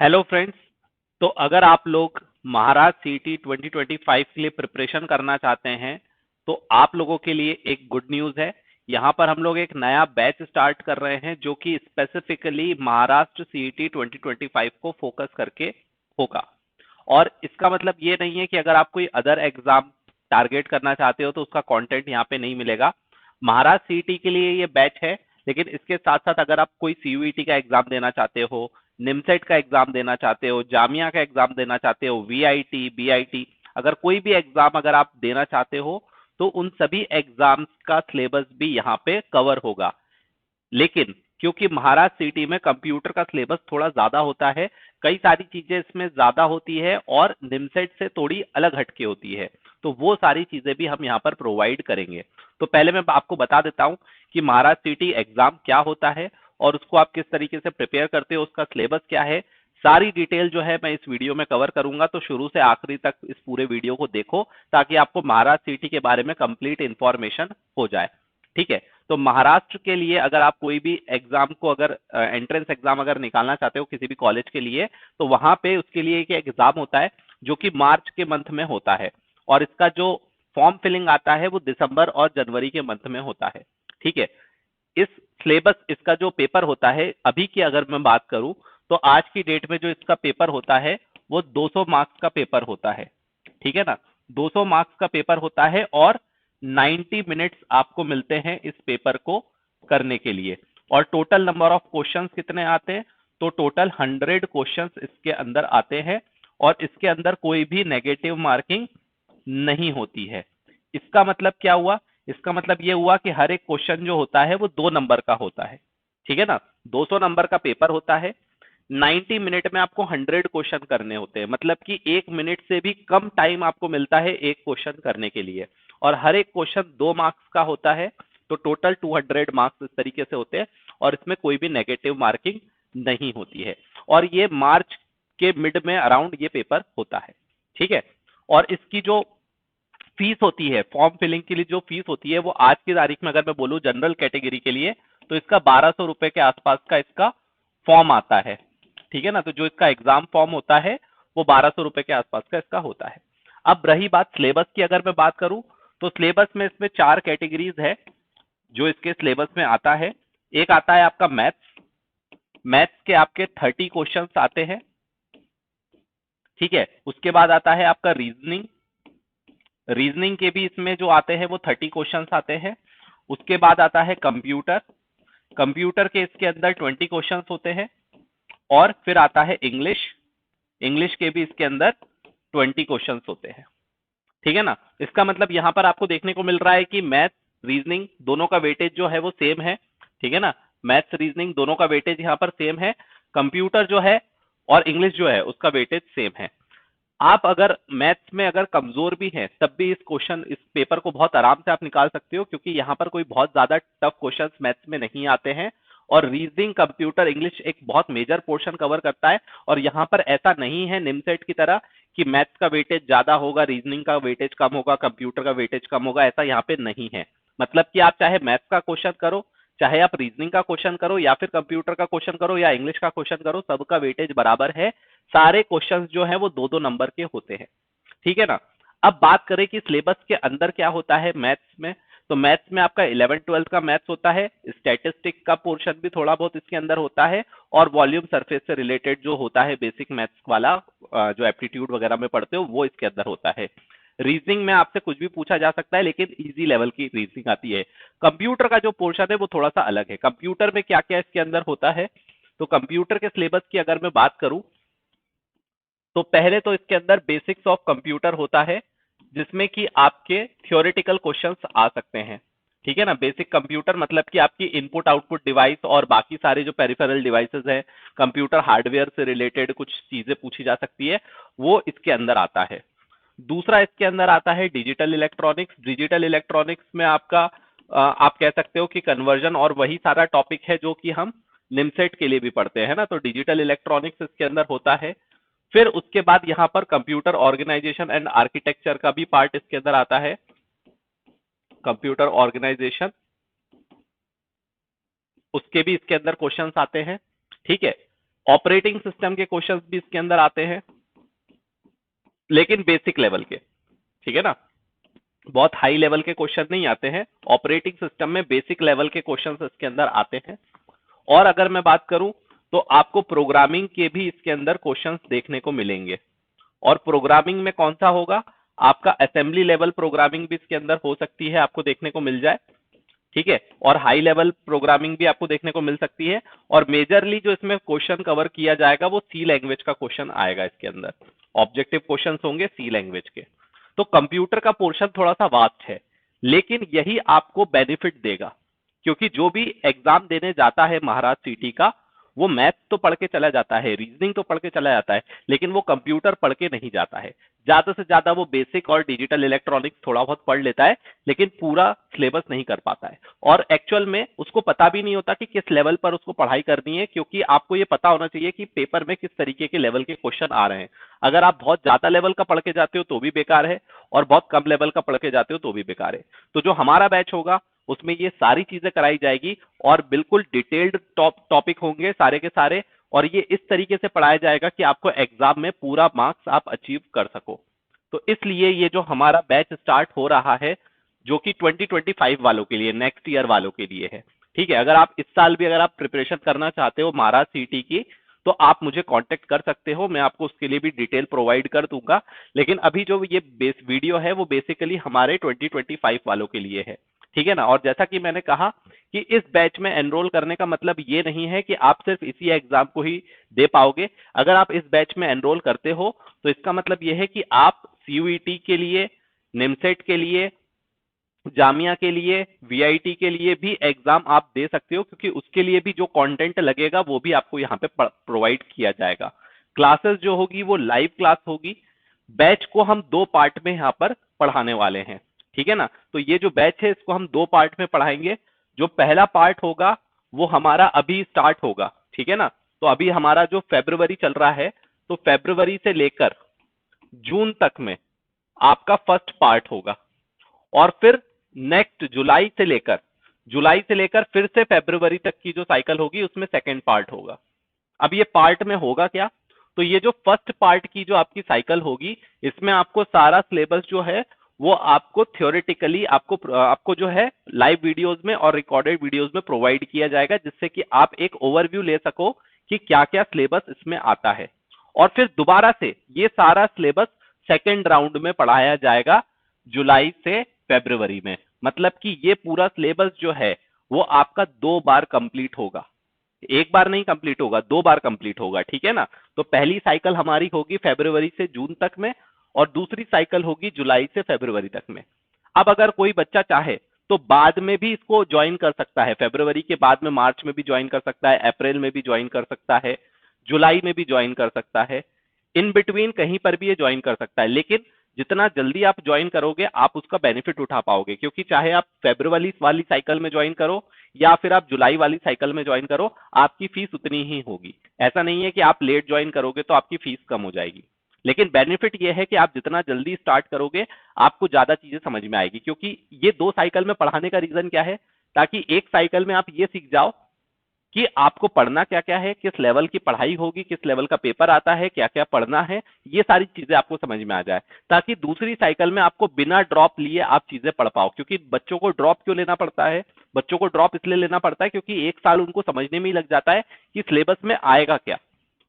Hello friends. तो अगर आप लोग महाराष्ट्र सीटी 2025 के लिए प्रिपरेशन करना चाहते हैं तो आप लोगों के लिए एक गुड न्यूज़ है। यहाँ पर हम लोग एक नया बैच स्टार्ट कर रहे हैं जो कि स्पेसिफिकली महाराष्ट्र सीटी 2025 को फोकस करके होगा। और इसका मतलब ये नहीं है कि अगर आप कोई अदर एग्जाम टारगेट करना चाहते हो तो उसका कंटेंट यहाँ पे नहीं मिलेगा। महाराष्ट्र सीटी के लिए ये बैच है, लेकिन इसके साथ साथ अगर आप कोई सीयूईटी का एग्जाम देना चाहते हो, निमसेट का एग्जाम देना चाहते हो, जामिया का एग्जाम देना चाहते हो, वीआईटी बीआईटी, अगर कोई भी एग्जाम अगर आप देना चाहते हो तो उन सभी एग्जाम्स का सिलेबस भी यहाँ पे कवर होगा। लेकिन क्योंकि महाराष्ट्र सिटी में कंप्यूटर का सिलेबस थोड़ा ज्यादा होता है, कई सारी चीजें इसमें ज्यादा होती है और निमसेट से थोड़ी अलग हटके होती है, तो वो सारी चीजें भी हम यहाँ पर प्रोवाइड करेंगे। तो पहले मैं आपको बता देता हूँ कि महाराष्ट्र सिटी एग्जाम क्या होता है और उसको आप किस तरीके से प्रिपेयर करते हो, उसका सिलेबस क्या है। सारी डिटेल जो है मैं इस वीडियो में कवर करूंगा, तो शुरू से आखिरी तक इस पूरे वीडियो को देखो ताकि आपको महाराष्ट्र सिटी के बारे में कंप्लीट इंफॉर्मेशन हो जाए। ठीक है। तो महाराष्ट्र के लिए अगर आप कोई भी एग्जाम को अगर एंट्रेंस एग्जाम अगर निकालना चाहते हो किसी भी कॉलेज के लिए, तो वहां पे उसके लिए एक एग्जाम होता है जो कि मार्च के मंथ में होता है, और इसका जो फॉर्म फिलिंग आता है वो दिसंबर और जनवरी के मंथ में होता है। ठीक है। इस सिलेबस इसका जो पेपर होता है अभी की अगर मैं बात करूं तो आज की डेट में जो इसका पेपर होता है वो 200 मार्क्स का पेपर होता है। ठीक है ना। 200 मार्क्स का पेपर होता है और 90 मिनट्स आपको मिलते हैं इस पेपर को करने के लिए। और टोटल नंबर ऑफ क्वेश्चंस कितने आते हैं, तो टोटल 100 क्वेश्चंस इसके अंदर आते हैं और इसके अंदर कोई भी नेगेटिव मार्किंग नहीं होती है। इसका मतलब क्या हुआ, इसका मतलब ये हुआ कि हर एक क्वेश्चन जो होता है वो 2 नंबर का होता है। ठीक है ना। 200 नंबर का पेपर होता है, 90 मिनट में आपको 100 क्वेश्चन करने होते हैं, मतलब कि 1 मिनट से भी कम टाइम आपको मिलता है एक क्वेश्चन करने के लिए। और हर एक क्वेश्चन 2 मार्क्स का होता है, तो टोटल 200 मार्क्स इस तरीके से होते हैं और इसमें कोई भी नेगेटिव मार्किंग नहीं होती है। और ये मार्च के मिड में अराउंड ये पेपर होता है। ठीक है। और इसकी जो फीस होती है, फॉर्म फिलिंग के लिए जो फीस होती है वो आज की तारीख में अगर मैं बोलूं जनरल कैटेगरी के लिए तो इसका 1200 रुपए के आसपास का इसका फॉर्म आता है। ठीक है ना। तो जो इसका एग्जाम फॉर्म होता है वो 1200 रुपए के आसपास का इसका होता है। अब रही बात सिलेबस की, अगर मैं बात करूं तो सिलेबस में इसमें 4 कैटेगरीज है जो इसके सिलेबस में आता है। एक आता है आपका मैथ्स। मैथ्स के आपके 30 क्वेश्चंस आते हैं। ठीक है। उसके बाद आता है आपका रीजनिंग। रीजनिंग के भी इसमें जो आते हैं वो 30 क्वेश्चंस आते हैं। उसके बाद आता है कंप्यूटर। कंप्यूटर के इसके अंदर 20 क्वेश्चंस होते हैं। और फिर आता है इंग्लिश। इंग्लिश के भी इसके अंदर 20 क्वेश्चंस होते हैं। ठीक है ना। इसका मतलब यहाँ पर आपको देखने को मिल रहा है कि मैथ रीजनिंग दोनों का वेटेज जो है वो सेम है। ठीक है ना। मैथ्स रीजनिंग दोनों का वेटेज यहाँ पर सेम है। कंप्यूटर जो है और इंग्लिश जो है उसका वेटेज सेम है। आप अगर मैथ्स में अगर कमजोर भी हैं तब भी इस पेपर को बहुत आराम से आप निकाल सकते हो, क्योंकि यहाँ पर कोई बहुत ज्यादा टफ क्वेश्चंस मैथ्स में नहीं आते हैं। और रीजनिंग कंप्यूटर इंग्लिश एक बहुत मेजर पोर्शन कवर करता है। और यहाँ पर ऐसा नहीं है निमसेट की तरह कि मैथ्स का वेटेज ज्यादा होगा, रीजनिंग का वेटेज कम होगा, कंप्यूटर का वेटेज कम होगा, ऐसा यहाँ पे नहीं है। मतलब कि आप चाहे मैथ्स का क्वेश्चन करो, चाहे आप रीजनिंग का क्वेश्चन करो, या फिर कंप्यूटर का क्वेश्चन करो, या इंग्लिश का क्वेश्चन करो, सबका वेटेज बराबर है। सारे क्वेश्चंस जो हैं वो 2-2 नंबर के होते हैं। ठीक है ना। अब बात करें कि सिलेबस के अंदर क्या होता है मैथ्स में, तो मैथ्स में आपका 11th-12th का मैथ्स होता है, स्टैटिस्टिक का पोर्शन भी थोड़ा बहुत इसके अंदर होता है, और वॉल्यूम सरफेस से रिलेटेड जो होता है बेसिक मैथ्स वाला जो एप्टीट्यूड वगैरह में पढ़ते हो वो इसके अंदर होता है। रीजनिंग में आपसे कुछ भी पूछा जा सकता है, लेकिन इजी लेवल की रीजनिंग आती है। कंप्यूटर का जो पोर्शन है वो थोड़ा सा अलग है। कंप्यूटर में क्या क्या इसके अंदर होता है, तो कंप्यूटर के सिलेबस की अगर मैं बात करूं तो पहले तो इसके अंदर बेसिक्स ऑफ कंप्यूटर होता है, जिसमें कि आपके थ्योरेटिकल क्वेश्चंस आ सकते हैं। ठीक है ना। बेसिक कंप्यूटर मतलब कि आपकी इनपुट आउटपुट डिवाइस और बाकी सारे जो पेरिफेरल डिवाइसेस हैं, कंप्यूटर हार्डवेयर से रिलेटेड कुछ चीजें पूछी जा सकती है, वो इसके अंदर आता है। दूसरा इसके अंदर आता है डिजिटल इलेक्ट्रॉनिक्स। डिजिटल इलेक्ट्रॉनिक्स में आपका आप कह सकते हो कि कन्वर्जन और वही सारा टॉपिक है जो कि हम निमसेट के लिए भी पढ़ते हैं ना, तो डिजिटल इलेक्ट्रॉनिक्स इसके अंदर होता है। फिर उसके बाद यहाँ पर कंप्यूटर ऑर्गेनाइजेशन एंड आर्किटेक्चर का भी पार्ट इसके अंदर आता है। कंप्यूटर ऑर्गेनाइजेशन, उसके भी इसके अंदर क्वेश्चंस आते हैं। ठीक है। ऑपरेटिंग सिस्टम के क्वेश्चंस भी इसके अंदर आते हैं, लेकिन बेसिक लेवल के, ठीक है ना, बहुत हाई लेवल के क्वेश्चन नहीं आते हैं। ऑपरेटिंग सिस्टम में बेसिक लेवल के क्वेश्चंस इसके अंदर आते हैं। और अगर मैं बात करूं तो आपको प्रोग्रामिंग के भी इसके अंदर क्वेश्चंस देखने को मिलेंगे। और प्रोग्रामिंग में कौन सा होगा, आपका असेंबली लेवल प्रोग्रामिंग भी इसके अंदर हो सकती है, आपको देखने को मिल जाए, ठीक है। और हाई लेवल प्रोग्रामिंग भी आपको देखने को मिल सकती है। और मेजरली जो इसमें क्वेश्चन कवर किया जाएगा वो सी लैंग्वेज का क्वेश्चन आएगा इसके अंदर, ऑब्जेक्टिव क्वेश्चन होंगे सी लैंग्वेज के। तो कंप्यूटर का पोर्शन थोड़ा सा वास्ट है, लेकिन यही आपको बेनिफिट देगा, क्योंकि जो भी एग्जाम देने जाता है महाराज सीटी का, वो मैथ तो पढ़ के चला जाता है, रीजनिंग तो पढ़ के चला जाता है, लेकिन वो कंप्यूटर पढ़ के नहीं जाता है। ज्यादा से ज्यादा वो बेसिक और डिजिटल इलेक्ट्रॉनिक्स थोड़ा बहुत पढ़ लेता है, लेकिन पूरा सिलेबस नहीं कर पाता है। और एक्चुअल में उसको पता भी नहीं होता कि किस लेवल पर उसको पढ़ाई करनी है, क्योंकि आपको ये पता होना चाहिए कि पेपर में किस तरीके के लेवल के क्वेश्चन आ रहे हैं। अगर आप बहुत ज्यादा लेवल का पढ़ के जाते हो तो भी बेकार है, और बहुत कम लेवल का पढ़ के जाते हो तो भी बेकार है। तो जो हमारा बैच होगा उसमें ये सारी चीजें कराई जाएगी, और बिल्कुल डिटेल्ड टॉपिक होंगे सारे के सारे, और ये इस तरीके से पढ़ाया जाएगा कि आपको एग्जाम में पूरा मार्क्स आप अचीव कर सको। तो इसलिए ये जो हमारा बैच स्टार्ट हो रहा है, जो कि 2025 वालों के लिए, नेक्स्ट ईयर वालों के लिए है, ठीक है। अगर आप इस साल भी अगर आप प्रिपरेशन करना चाहते हो महाराज सीटी की, तो आप मुझे कांटेक्ट कर सकते हो, मैं आपको उसके लिए भी डिटेल प्रोवाइड कर दूंगा। लेकिन अभी जो ये बेस वीडियो है वो बेसिकली हमारे 2025 वालों के लिए है, ठीक है ना। और जैसा कि मैंने कहा कि इस बैच में एनरोल करने का मतलब ये नहीं है कि आप सिर्फ इसी एग्जाम को ही दे पाओगे। अगर आप इस बैच में एनरोल करते हो तो इसका मतलब ये है कि आप सीयूईटी के लिए, निमसेट के लिए, जामिया के लिए, वीआईटी के लिए भी एग्जाम आप दे सकते हो, क्योंकि उसके लिए भी जो कंटेंट लगेगा वो भी आपको यहाँ पे प्रोवाइड किया जाएगा। क्लासेस जो होगी वो लाइव क्लास होगी। बैच को हम दो पार्ट में यहाँ पर पढ़ाने वाले हैं, ठीक है ना। तो ये जो बैच है इसको हम दो पार्ट में पढ़ाएंगे। जो पहला पार्ट होगा वो हमारा अभी स्टार्ट होगा, ठीक है ना। तो अभी हमारा जो फरवरी चल रहा है, तो फरवरी से लेकर जून तक में आपका फर्स्ट पार्ट होगा। और फिर नेक्स्ट जुलाई से लेकर फिर से फरवरी तक की जो साइकिल होगी उसमें सेकेंड पार्ट होगा। अब ये पार्ट में होगा क्या, तो ये जो फर्स्ट पार्ट की जो आपकी साइकिल होगी, इसमें आपको सारा सिलेबस जो है वो आपको थ्योरेटिकली आपको जो है लाइव वीडियोस में और रिकॉर्डेड वीडियोस में प्रोवाइड किया जाएगा, जिससे कि आप एक ओवरव्यू ले सको कि क्या क्या सिलेबस इसमें आता है। और फिर दोबारा से ये सारा सिलेबस सेकेंड राउंड में पढ़ाया जाएगा जुलाई से फरवरी में। मतलब कि ये पूरा सिलेबस जो है वो आपका दो बार कंप्लीट होगा, एक बार नहीं कंप्लीट होगा, दो बार कंप्लीट होगा, ठीक है ना। तो पहली साइकिल हमारी होगी फरवरी से जून तक में, और दूसरी साइकिल होगी जुलाई से फरवरी तक में। अब अगर कोई बच्चा चाहे तो बाद में भी इसको ज्वाइन कर सकता है, फरवरी के बाद में मार्च में भी ज्वाइन कर सकता है, अप्रैल में भी ज्वाइन कर सकता है, जुलाई में भी ज्वाइन कर सकता है, इन बिटवीन कहीं पर भी ये ज्वाइन कर सकता है। लेकिन जितना जल्दी आप ज्वाइन करोगे आप उसका बेनिफिट उठा पाओगे, क्योंकि चाहे आप फरवरी वाली साइकिल में ज्वाइन करो या फिर आप जुलाई वाली साइकिल में ज्वाइन करो, आपकी फीस उतनी ही होगी। ऐसा नहीं है कि आप लेट ज्वाइन करोगे तो आपकी फीस कम हो जाएगी। लेकिन बेनिफिट ये है कि आप जितना जल्दी स्टार्ट करोगे आपको ज्यादा चीजें समझ में आएगी, क्योंकि ये दो साइकिल में पढ़ाने का रीजन क्या है, ताकि एक साइकिल में आप ये सीख जाओ कि आपको पढ़ना क्या क्या है, किस लेवल की पढ़ाई होगी, किस लेवल का पेपर आता है, क्या क्या पढ़ना है, ये सारी चीजें आपको समझ में आ जाए, ताकि दूसरी साइकिल में आपको बिना ड्रॉप लिए आप चीजें पढ़ पाओ। क्योंकि बच्चों को ड्रॉप क्यों लेना पड़ता है, बच्चों को ड्रॉप इसलिए लेना पड़ता है क्योंकि एक साल उनको समझने में ही लग जाता है कि सिलेबस में आएगा क्या,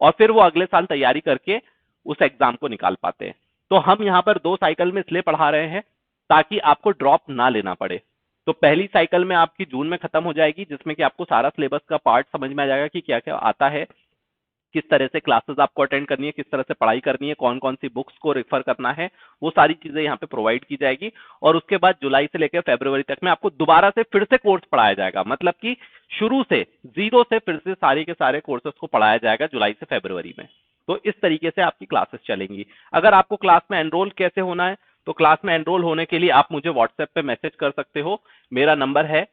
और फिर वो अगले साल तैयारी करके उस एग्जाम को निकाल पाते हैं। तो हम यहाँ पर दो साइकिल में इसलिए पढ़ा रहे हैं ताकि आपको ड्रॉप ना लेना पड़े। तो पहली साइकिल में आपकी जून में खत्म हो जाएगी, जिसमें कि आपको सारा सिलेबस का पार्ट समझ में आ जाएगा कि क्या क्या आता है, किस तरह से क्लासेस आपको अटेंड करनी है, किस तरह से पढ़ाई करनी है, कौन कौन सी बुक्स को रेफर करना है, वो सारी चीजें यहाँ पे प्रोवाइड की जाएगी। और उसके बाद जुलाई से लेकर फरवरी तक में आपको दोबारा से फिर से कोर्स पढ़ाया जाएगा, मतलब कि शुरू से जीरो से फिर से सारे के सारे कोर्सेज को पढ़ाया जाएगा जुलाई से फरवरी में। तो इस तरीके से आपकी क्लासेस चलेंगी। अगर आपको क्लास में एनरोल कैसे होना है, तो क्लास में एनरोल होने के लिए आप मुझे व्हाट्सएप पे मैसेज कर सकते हो। मेरा नंबर है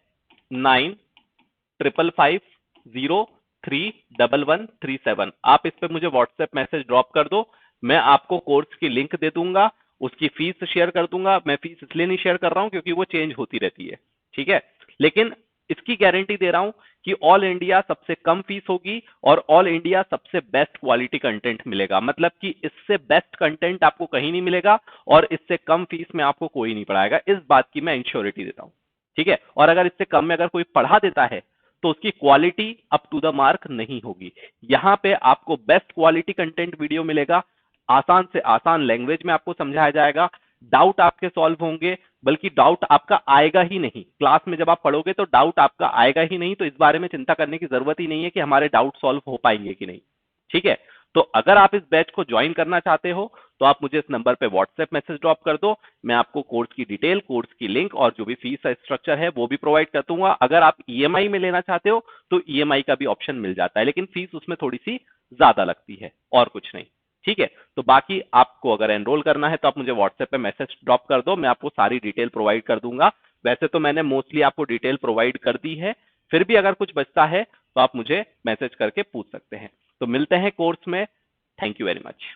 9555031137। आप इस पे मुझे व्हाट्सएप मैसेज ड्रॉप कर दो, मैं आपको कोर्स की लिंक दे दूंगा, उसकी फीस शेयर कर दूंगा। मैं फीस इसलिए नहीं शेयर कर रहा हूं क्योंकि वो चेंज होती रहती है, ठीक है। लेकिन इसकी गारंटी दे रहा हूं कि ऑल इंडिया सबसे कम फीस होगी और ऑल इंडिया सबसे बेस्ट क्वालिटी कंटेंट मिलेगा। मतलब कि इससे बेस्ट कंटेंट आपको कहीं नहीं मिलेगा और इससे कम फीस में आपको कोई नहीं पढ़ाएगा, इस बात की मैं इंश्योरिटी देता हूं। ठीक है, और अगर इससे कम में अगर कोई पढ़ा देता है तो उसकी quality up to the mark नहीं होगी। यहां पे आपको बेस्ट क्वालिटी कंटेंट वीडियो मिलेगा, आसान से आसान लैंग्वेज में आपको समझाया जाएगा, डाउट आपके सॉल्व होंगे, बल्कि डाउट आपका आएगा ही नहीं। क्लास में जब आप पढ़ोगे तो डाउट आपका आएगा ही नहीं, तो इस बारे में चिंता करने की जरूरत ही नहीं है कि हमारे डाउट सॉल्व हो पाएंगे कि नहीं। ठीक है, तो अगर आप इस बैच को ज्वाइन करना चाहते हो तो आप मुझे इस नंबर पे व्हाट्सएप मैसेज ड्रॉप कर दो, मैं आपको कोर्स की डिटेल, कोर्स की लिंक और जो भी फीस स्ट्रक्चर है वो भी प्रोवाइड कर दूंगा। अगर आप ईएमआई में लेना चाहते हो तो ईएमआई का भी ऑप्शन मिल जाता है, लेकिन फीस उसमें थोड़ी सी ज्यादा लगती है और कुछ नहीं। ठीक है, तो बाकी आपको अगर एनरोल करना है तो आप मुझे व्हाट्सएप पे मैसेज ड्रॉप कर दो, मैं आपको सारी डिटेल प्रोवाइड कर दूंगा। वैसे तो मैंने मोस्टली आपको डिटेल प्रोवाइड कर दी है, फिर भी अगर कुछ बचता है तो आप मुझे मैसेज करके पूछ सकते हैं। तो मिलते हैं कोर्स में। Thank you very much.